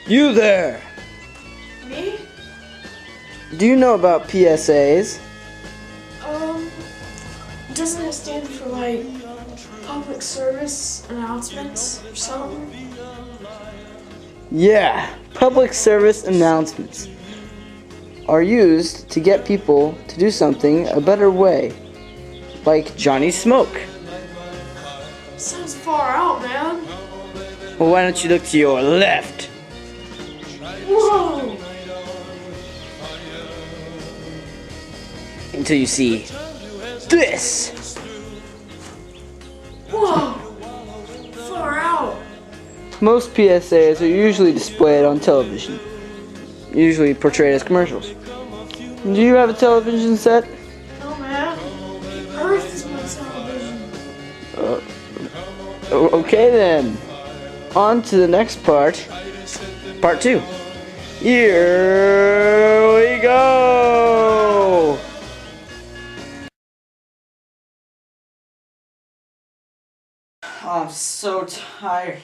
You there! Me? Do you know about PSAs? Doesn't it stand for like public service announcements or something? Yeah, public service announcements are used to get people to do something a better way, like Johnny Smoke. Sounds far out, man. Well, why don't you look to your left? Whoa! Until you see this. Whoa! Far out. Most PSAs are usually displayed on television, usually portrayed as commercials. Do you have a television set? No, man. Earth is my television. Okay then. On to the next part. Part 2. Here we go! Oh, I'm so tired.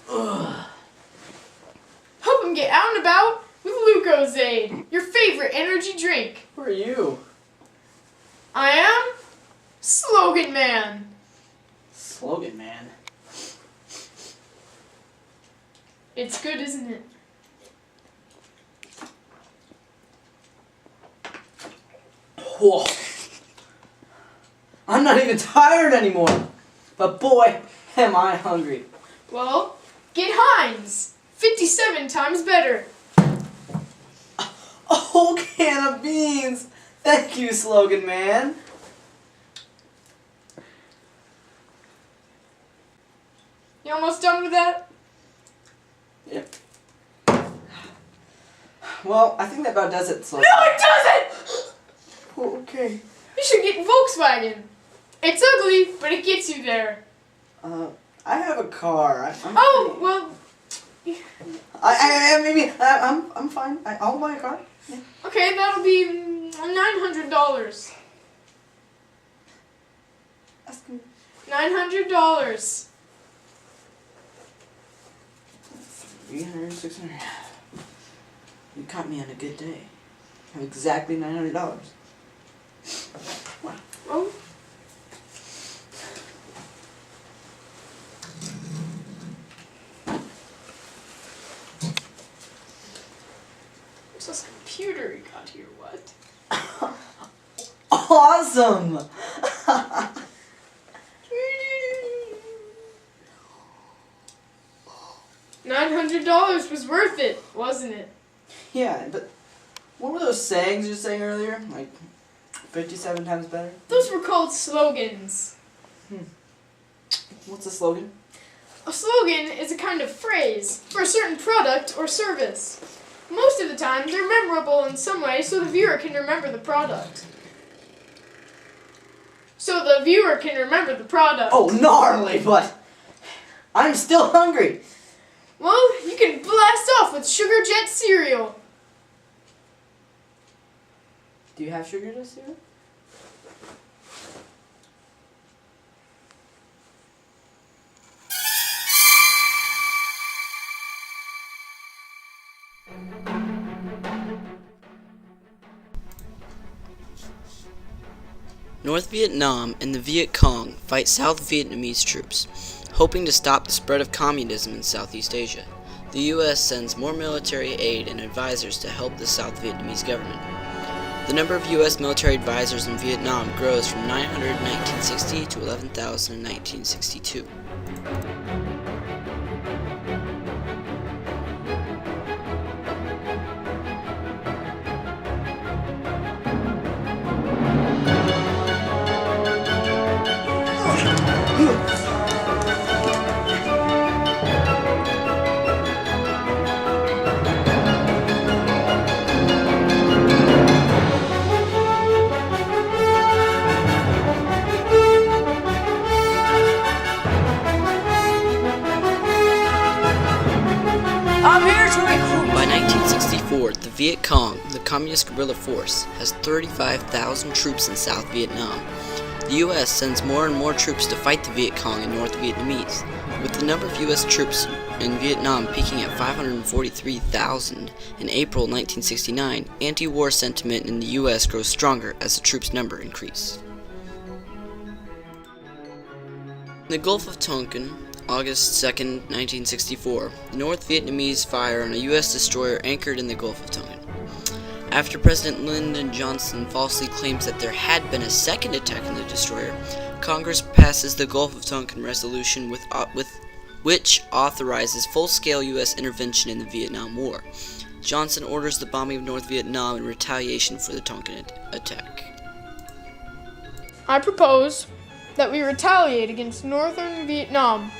Ugh. Help him get out and about with Lucozade, your favorite energy drink. Who are you? I am Slogan Man. Slogan Man. It's good, isn't it? Whoa. I'm not even tired anymore. But boy, am I hungry. Well, get Heinz. 57 times better. A whole can of beans. Thank you, Slogan Man. You almost done with that? Yep. Well, I think that about does it, Slogan. No, it doesn't! Okay. You should get Volkswagen. It's ugly, but it gets you there. I have a car. Well. I'm fine. I'll buy a car. Yeah. Okay, that'll be $900. That's good. $900. 300, 600. You caught me on a good day. I have exactly $900. Wow. Oh. Where's this computer you got here? What? Awesome! $900 was worth it, wasn't it? Yeah, but what were those sayings you were saying earlier? Like 57 times better? Those were called slogans. What's the slogan? A slogan is a kind of phrase for a certain product or service. Most of the time, they're memorable in some way so the viewer can remember the product. Oh, gnarly, but I'm still hungry. Well, you can blast off with Sugar Jet cereal. Do you have sugar jet cereal? North Vietnam and the Viet Cong fight South Vietnamese troops, hoping to stop the spread of communism in Southeast Asia. The U.S. sends more military aid and advisors to help the South Vietnamese government. The number of U.S. military advisors in Vietnam grows from 900 in 1960 to 11,000 in 1962. By 1964, the Viet Cong, the communist guerrilla force, has 35,000 troops in South Vietnam. The U.S. sends more and more troops to fight the Viet Cong and North Vietnamese, with the number of U.S. troops in Vietnam peaking at 543,000 in April 1969. Anti-war sentiment in the U.S. grows stronger as the troops' number increase. In the Gulf of Tonkin, August 2, 1964, the North Vietnamese fire on a U.S. destroyer anchored in the Gulf of Tonkin. After President Lyndon Johnson falsely claims that there had been a second attack on the destroyer, Congress passes the Gulf of Tonkin Resolution which authorizes full-scale U.S. intervention in the Vietnam War. Johnson orders the bombing of North Vietnam in retaliation for the Tonkin attack. I propose that we retaliate against northern Vietnam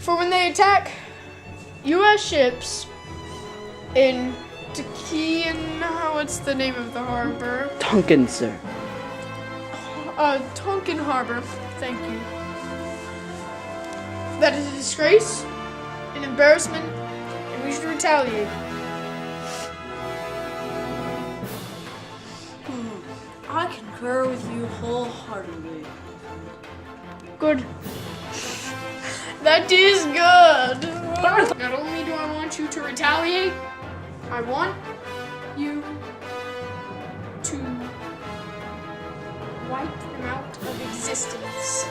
for when they attack U.S. ships in what's the name of the harbor? Tonkin, sir. Tonkin Harbor. Thank you. That is a disgrace, an embarrassment, and we should retaliate. I concur with you wholeheartedly. Good. That is good. Not only do I want you to retaliate, I want you to wipe them out of existence.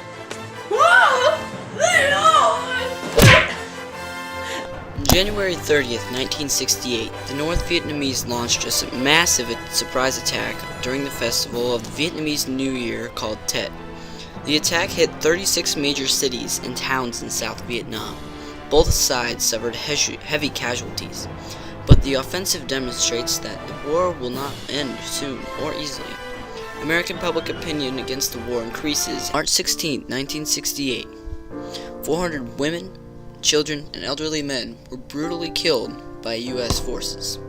On January 30th, 1968, the North Vietnamese launched a massive surprise attack during the festival of the Vietnamese New Year called Tet. The attack hit 36 major cities and towns in South Vietnam. Both sides suffered heavy casualties, but the offensive demonstrates that the war will not end soon or easily. American public opinion against the war increases. March 16, 1968, 400 women, children, and elderly men were brutally killed by U.S. forces.